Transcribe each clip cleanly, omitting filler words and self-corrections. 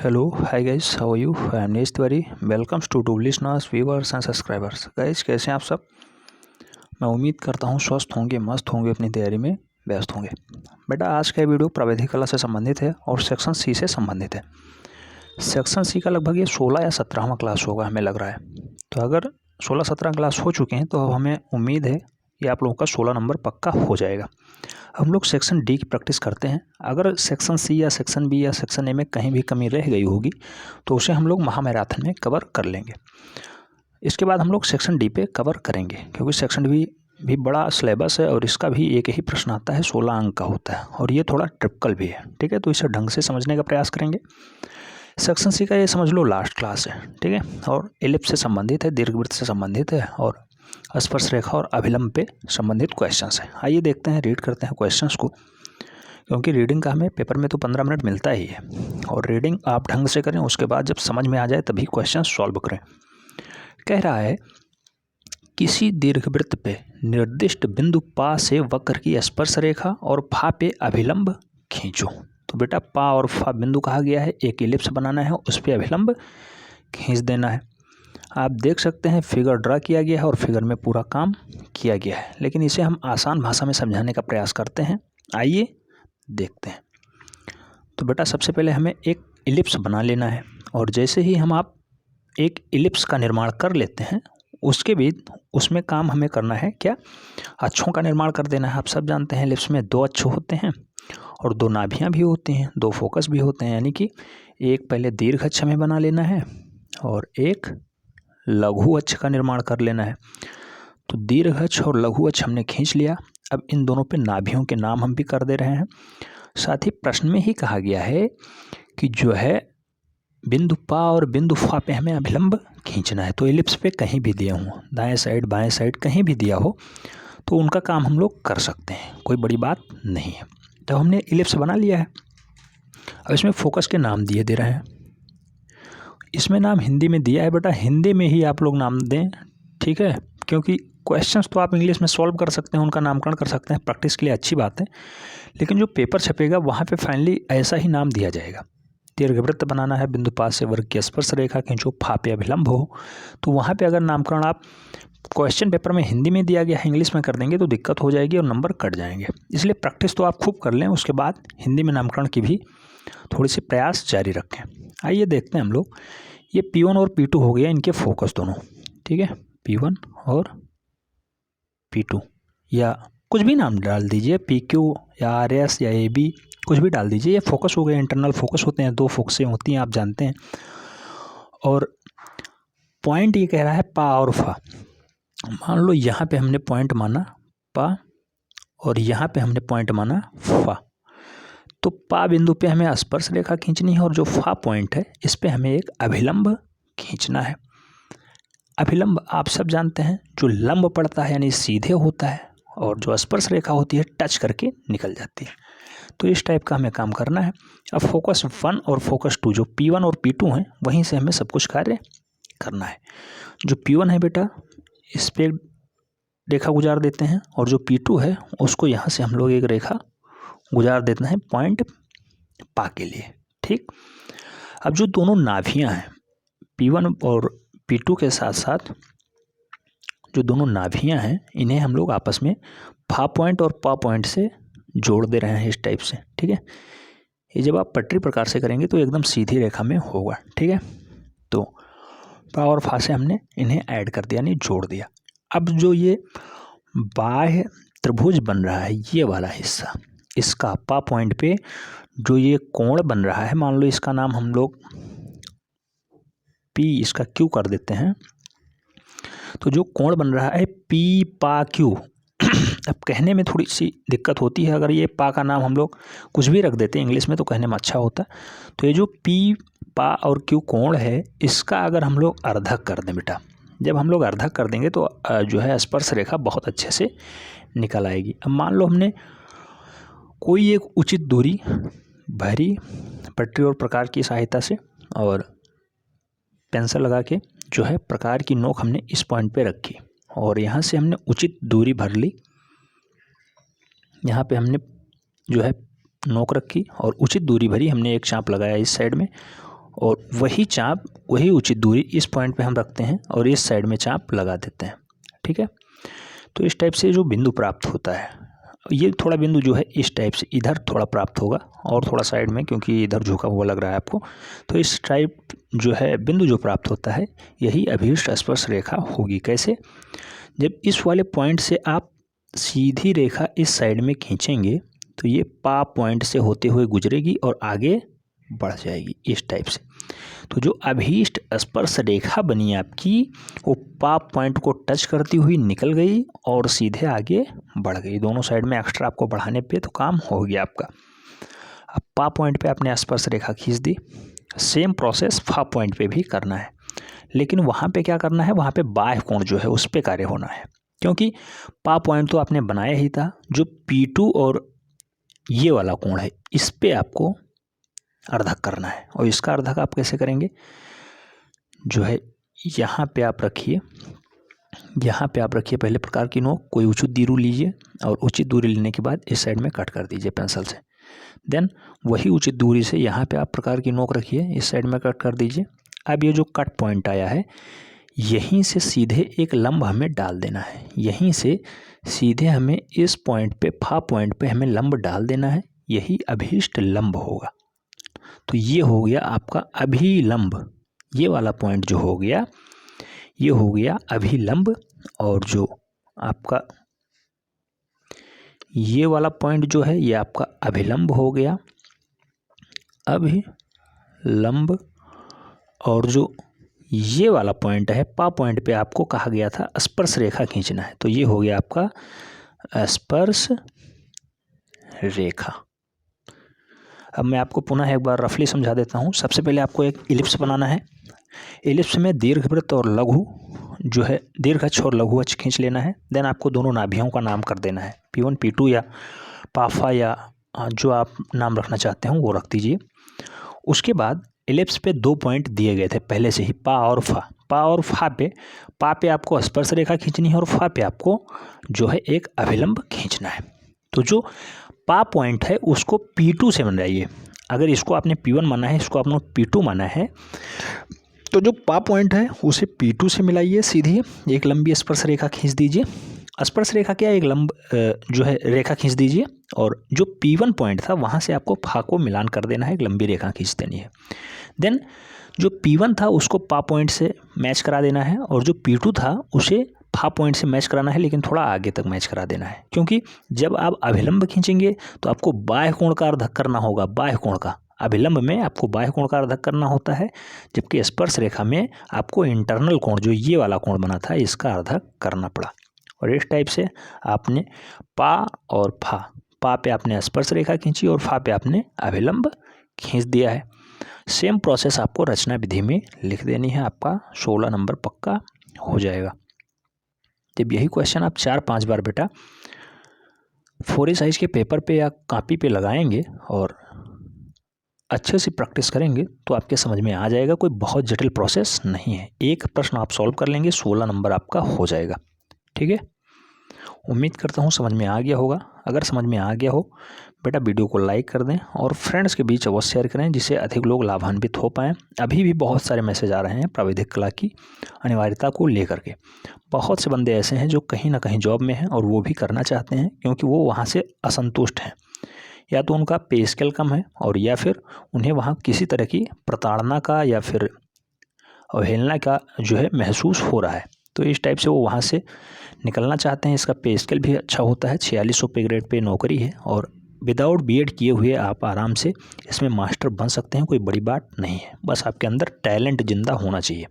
Hello hi guys, how are you? I am Nish Tiwari. Welcomes to listeners, viewers and subscribers. Guys, कैसे हैं आप सब? मैं उम्मीद करता हूं स्वस्थ होंगे, मस्त होंगे, अपनी तैयारी में व्यस्त होंगे। बेटा, आज का वीडियो प्रावैधिक कला से संबंधित है और सेक्शन सी से संबंधित है। सेक्शन सी का लगभग ये 16 या 17वां क्लास होगा, हमें लग रहा है। तो अगर 16-17 क्लास हो चुके हैं तो अब हमें उम्मीद है कि आप लोगों का 16 नंबर पक्का हो जाएगा। हम लोग सेक्शन डी की प्रैक्टिस करते हैं। अगर सेक्शन सी या सेक्शन बी या सेक्शन ए में कहीं भी कमी रह गई होगी तो उसे हम लोग महामैराथन में कवर कर लेंगे। इसके बाद हम लोग सेक्शन डी पे कवर करेंगे, क्योंकि सेक्शन डी भी बड़ा सिलेबस है और इसका भी एक ही प्रश्न आता है, 16 अंक का होता है और ये थोड़ा ट्रिपिकल भी है। ठीक है, तो इसे ढंग से समझने का प्रयास करेंगे। सेक्शन सी का ये समझ लो लास्ट क्लास है। ठीक है, और एलिप्स से संबंधित है, दीर्घवृत्त से संबंधित है और स्पर्श रेखा और अभिलंब पे संबंधित क्वेश्चंस हैं। आइए देखते हैं, रीड करते हैं क्वेश्चंस को, क्योंकि रीडिंग का हमें पेपर में तो 15 मिनट मिलता ही है और रीडिंग आप ढंग से करें, उसके बाद जब समझ में आ जाए तभी क्वेश्चन सॉल्व करें। कह रहा है, किसी दीर्घवृत्त पे निर्दिष्ट बिंदु पा से वक्र की स्पर्श रेखा और फा पे अभिलंब खींचो। तो बेटा, पा और फा बिंदु कहा गया है, एक इलिप्स बनाना है, उस पर अभिलंब खींच देना है। आप देख सकते हैं फिगर ड्रा किया गया है और फिगर में पूरा काम किया गया है, लेकिन इसे हम आसान भाषा में समझाने का प्रयास करते हैं। आइए देखते हैं। तो बेटा, सबसे पहले हमें एक इलिप्स बना लेना है और जैसे ही आप एक इलिप्स का निर्माण कर लेते हैं, उसके बाद उसमें काम हमें करना है क्या, अक्षों का निर्माण कर देना है। आप सब जानते हैं इलिप्स में 2 अक्ष होते हैं और 2 नाभियाँ भी होती हैं, 2 फोकस भी होते हैं, यानी कि एक पहले दीर्घ अक्ष हमें बना लेना है और एक लघु अक्ष का निर्माण कर लेना है। तो दीर्घ अक्ष और लघु अक्ष हमने खींच लिया। अब इन दोनों पे नाभियों के नाम हम भी कर दे रहे हैं। साथ ही प्रश्न में ही कहा गया है कि जो है बिंदु पा और बिंदु फा पे हमें अभिलंब खींचना है। तो एलिप्स पे कहीं भी दिया हो, दाएं साइड बाएं साइड कहीं भी दिया हो, तो उनका काम हम लोग कर सकते हैं, कोई बड़ी बात नहीं है। तो हमने एलिप्स बना लिया है। अब इसमें फोकस के नाम दिए दे रहे हैं। इसमें नाम हिंदी में दिया है बेटा, हिंदी में ही आप लोग नाम दें, ठीक है, क्योंकि क्वेश्चंस तो आप इंग्लिश में सॉल्व कर सकते हैं, उनका नामकरण कर सकते हैं, प्रैक्टिस के लिए अच्छी बात है, लेकिन जो पेपर छपेगा वहाँ पे फाइनली ऐसा ही नाम दिया जाएगा। दीर्घवृत्त बनाना है, बिंदु पा से वर्ग की स्पर्श रेखा खींचो, फा पे अभिलंब हो, तो वहाँ पे अगर नामकरण आप क्वेश्चन पेपर में हिंदी में दिया गया है इंग्लिश में कर देंगे तो दिक्कत हो जाएगी और नंबर कट जाएंगे। इसलिए प्रैक्टिस तो आप खूब कर लें, उसके बाद हिंदी में नामकरण की भी थोड़ी सी प्रयास जारी रखें। आइए देखते हैं हम लोग। ये P1 और P2 हो गया, इनके फोकस दोनों। ठीक है, P1 और P2 या कुछ भी नाम डाल दीजिए, PQ या RS या AB, कुछ भी डाल दीजिए। ये फोकस हो गए, इंटरनल फोकस होते हैं, 2 फोकसें होती हैं, आप जानते हैं। और पॉइंट ये कह रहा है पा और फा। मान लो यहाँ पे हमने पॉइंट माना पा और यहाँ पे हमने पॉइंट माना फा। तो पा बिंदु पे हमें स्पर्श रेखा खींचनी है और जो फा पॉइंट है इस पे हमें एक अभिलंब खींचना है। अभिलंब आप सब जानते हैं, जो लंब पड़ता है यानी सीधे होता है, और जो स्पर्श रेखा होती है टच करके निकल जाती है। तो इस टाइप का हमें काम करना है। अब फोकस 1 और फोकस 2, जो P1 और P2 हैं, वहीं से हमें सब कुछ कार्य करना है। जो P1 है बेटा, इस पर रेखा गुजार देते हैं और जो P2 है उसको यहाँ से हम लोग एक रेखा गुजार देते हैं पॉइंट पा के लिए। ठीक, अब जो दोनों नाभियाँ हैं P1 और P2 के साथ साथ जो दोनों नाभियाँ हैं, इन्हें हम लोग आपस में फा पॉइंट और पा पॉइंट से जोड़ दे रहे हैं इस टाइप से। ठीक है, ये जब आप पटरी प्रकार से करेंगे तो एकदम सीधी रेखा में होगा। ठीक है, तो पा और फा से हमने इन्हें ऐड कर दिया, यानी जोड़ दिया। अब जो ये बाह्य त्रिभुज बन रहा है, ये वाला हिस्सा, इसका पा पॉइंट पे जो ये कोण बन रहा है, मान लो इसका नाम हम लोग P, इसका Q कर देते हैं। तो जो कोण बन रहा है P पा Q, अब कहने में थोड़ी सी दिक्कत होती है, अगर ये पा का नाम हम लोग कुछ भी रख देते हैं इंग्लिश में तो कहने में अच्छा होता। तो ये जो P पा और Q कोण है, इसका अगर हम लोग अर्धक कर दें बेटा, जब हम लोग अर्धक कर देंगे तो जो है स्पर्श रेखा बहुत अच्छे से निकल आएगी। अब मान लो हमने कोई एक उचित दूरी भरी पटरी और प्रकार की सहायता से और पेंसिल लगा के जो है प्रकार की नोक हमने इस पॉइंट पे रखी और यहाँ से हमने उचित दूरी भर ली। यहाँ पे हमने जो है नोक रखी और उचित दूरी भरी, हमने एक चाप लगाया इस साइड में और वही चाप, वही उचित दूरी इस पॉइंट पे हम रखते हैं और इस साइड में चाप लगा देते हैं। ठीक है, तो इस टाइप से जो बिंदु प्राप्त होता है, ये थोड़ा बिंदु जो है इस टाइप से इधर थोड़ा प्राप्त होगा और थोड़ा साइड में, क्योंकि इधर झुका हुआ लग रहा है आपको। तो इस टाइप जो है बिंदु जो प्राप्त होता है, यही अभीष्ट स्पर्श रेखा होगी। कैसे? जब इस वाले पॉइंट से आप सीधी रेखा इस साइड में खींचेंगे तो ये पा पॉइंट से होते हुए गुजरेगी और आगे बढ़ जाएगी इस टाइप से। तो जो अभीष्ट स्पर्श रेखा बनी आपकी, वो पा पॉइंट को टच करती हुई निकल गई और सीधे आगे बढ़ गई। दोनों साइड में एक्स्ट्रा आपको बढ़ाने पे तो काम हो गया आपका। अब पा पॉइंट पे आपने स्पर्श रेखा खींच दी, सेम प्रोसेस फा पॉइंट पे भी करना है, लेकिन वहाँ पे क्या करना है, वहाँ पे बाह्य कोण जो है उस पर कार्य होना है, क्योंकि पा पॉइंट तो आपने बनाया ही था। जो P2 और ये वाला कोण है, इस पे आपको अर्धक करना है। और इसका अर्धक आप कैसे करेंगे, जो है यहाँ पे आप रखिए, यहाँ पे आप रखिए पहले प्रकार की नोक, कोई उचित दूरी लीजिए और उचित दूरी लेने के बाद इस साइड में कट कर दीजिए पेंसिल से। देन वही उचित दूरी से यहाँ पे आप प्रकार की नोक रखिए, इस साइड में कट कर दीजिए। अब ये जो कट पॉइंट आया है, यहीं से सीधे एक लंब हमें डाल देना है। यहीं से सीधे हमें इस पॉइंट पे, फा पॉइंट पे हमें लंब डाल देना है। यही अभीष्ट लंब होगा। तो ये हो गया आपका अभिलंब। ये वाला पॉइंट जो हो गया, ये हो गया अभिलंब। और जो आपका ये वाला पॉइंट जो है, ये आपका अभिलंब हो गया, अभिलंब। और जो ये वाला पॉइंट है, पा पॉइंट पे आपको कहा गया था स्पर्श रेखा खींचना है, तो ये हो गया आपका स्पर्श रेखा। अब मैं आपको पुनः एक बार रफली समझा देता हूँ। सबसे पहले आपको एक इलिप्स बनाना है। इलिप्स में दीर्घवृत्त और लघु जो है, दीर्घ अक्ष और लघु अक्ष खींच लेना है। देन आपको दोनों नाभियों का नाम कर देना है, P1 P2 या पाफा, या जो आप नाम रखना चाहते हो वो रख दीजिए। उसके बाद इलिप्स पे 2 पॉइंट दिए गए थे पहले से ही, पा और फा। पा और फा पे, पा पे आपको स्पर्श रेखा खींचनी है और फा पे आपको जो है एक अभिलंब खींचना है। तो जो पा पॉइंट है उसको P2 से बनाइए। अगर इसको आपने P1 माना है, इसको आपने P2 माना है, तो जो पा पॉइंट है उसे P2 से मिलाइए, सीधी एक लंबी स्पर्श रेखा खींच दीजिए। स्पर्श रेखा क्या, एक लंब जो है रेखा खींच दीजिए। और जो P1 पॉइंट था वहाँ से आपको फा को मिलान कर देना है, एक लंबी रेखा खींच देनी है। देन जो P1 था उसको पा पॉइंट से मैच करा देना है, और जो P2 था उसे फा पॉइंट से मैच कराना है, लेकिन थोड़ा आगे तक मैच करा देना है, क्योंकि जब आप अभिलंब खींचेंगे तो आपको बाह्य कोण का अर्धक करना होगा। बाह्य कोण का, अभिलंब में आपको बाह्य कोण का अर्धक करना होता है, जबकि स्पर्श रेखा में आपको इंटरनल कोण, जो ये वाला कोण बना था, इसका अर्धक करना पड़ा। और इस टाइप से आपने पा और फा, पा पे आपने स्पर्श रेखा खींची और फा पे आपने अभिलंब खींच दिया है। सेम प्रोसेस आपको रचना विधि में लिख देनी है, आपका 16 नंबर पक्का हो जाएगा। जब यही क्वेश्चन आप 4-5 बार बेटा 4A साइज के पेपर पे या कॉपी पे लगाएंगे और अच्छे से प्रैक्टिस करेंगे तो आपके समझ में आ जाएगा। कोई बहुत जटिल प्रोसेस नहीं है, एक प्रश्न आप सॉल्व कर लेंगे, 16 नंबर आपका हो जाएगा। ठीक है, उम्मीद करता हूँ समझ में आ गया होगा। अगर समझ में आ गया हो बेटा, वीडियो को लाइक कर दें और फ्रेंड्स के बीच अवश्य शेयर करें, जिससे अधिक लोग लाभान्वित हो पाएँ। अभी भी बहुत सारे मैसेज आ रहे हैं प्राविधिक कला की अनिवार्यता को लेकर के। बहुत से बंदे ऐसे हैं जो कहीं ना कहीं जॉब में हैं और वो भी करना चाहते हैं, क्योंकि वो वहाँ से असंतुष्ट हैं, या तो उनका पे स्केल कम है, और या फिर उन्हें वहाँ किसी तरह की प्रताड़ना का या फिर अवहेलना का जो है महसूस हो रहा है। तो इस टाइप से वो वहाँ से निकलना चाहते हैं। इसका पे स्केल भी अच्छा होता है, 4600 पे ग्रेड पे नौकरी है, और विदाउट बीएड किए हुए आप आराम से इसमें मास्टर बन सकते हैं। कोई बड़ी बात नहीं है, बस आपके अंदर टैलेंट जिंदा होना चाहिए।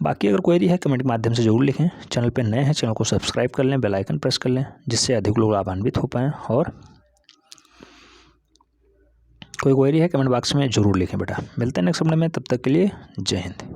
बाकी अगर क्वेरी है कमेंट के माध्यम से जरूर लिखें। चैनल पे नए हैं, चैनल को सब्सक्राइब कर लें, बेल आइकन प्रेस कर लें, जिससे अधिक लोग लाभान्वित हो पाएँ। और कोई क्वेरी है कमेंट बॉक्स में जरूर लिखें बेटा। मिलते हैं नेक्स्ट वीडियो में, तब तक के लिए जय हिंद।